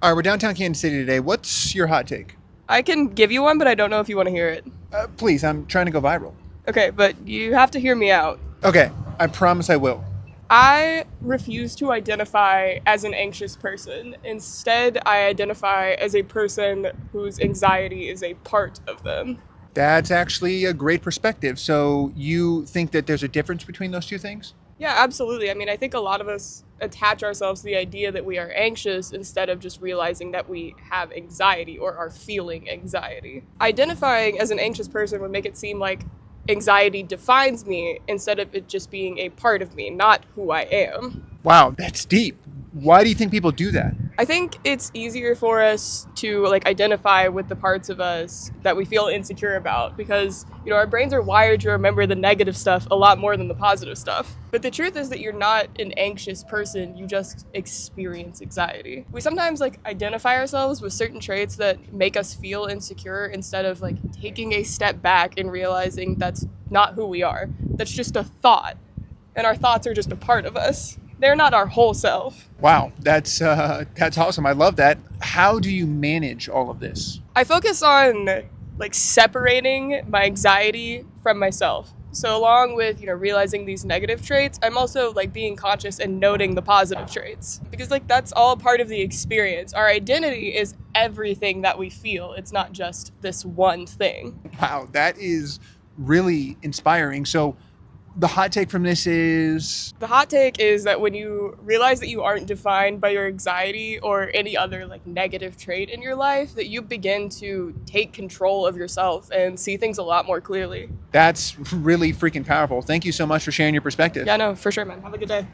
All right, we're downtown Kansas City today. What's your hot take? I can give you one, but I don't know if you want to hear it. Please, I'm trying to go viral. Okay, but you have to hear me out. Okay, I promise I will. I refuse to identify as an anxious person. Instead, I identify as a person whose anxiety is a part of them. That's actually a great perspective. So you think that there's a difference between those two things? Yeah, absolutely. I mean, I think a lot of us attach ourselves to the idea that we are anxious instead of just realizing that we have anxiety or are feeling anxiety. Identifying as an anxious person would make it seem like anxiety defines me instead of it just being a part of me, not who I am. Wow, that's deep. Why do you think people do that? I think it's easier for us to identify with the parts of us that we feel insecure about because our brains are wired to remember the negative stuff a lot more than the positive stuff. But the truth is that you're not an anxious person, you just experience anxiety. We sometimes identify ourselves with certain traits that make us feel insecure instead of taking a step back and realizing that's not who we are. That's just a thought. And our thoughts are just a part of us. They're not our whole self. Wow, that's awesome. I love that. How do you manage all of this? I focus on separating my anxiety from myself. So along with realizing these negative traits, I'm also being conscious and noting the positive traits because that's all part of the experience. Our identity is everything that we feel. It's not just this one thing. Wow, that is really inspiring. So the hot take from this is The hot take is that when you realize that you aren't defined by your anxiety or any other negative trait in your life, that you begin to take control of yourself and see things a lot more clearly. that's really freaking powerful. Thank you so much for sharing your perspective. Yeah, no, for sure, man. Have a good day.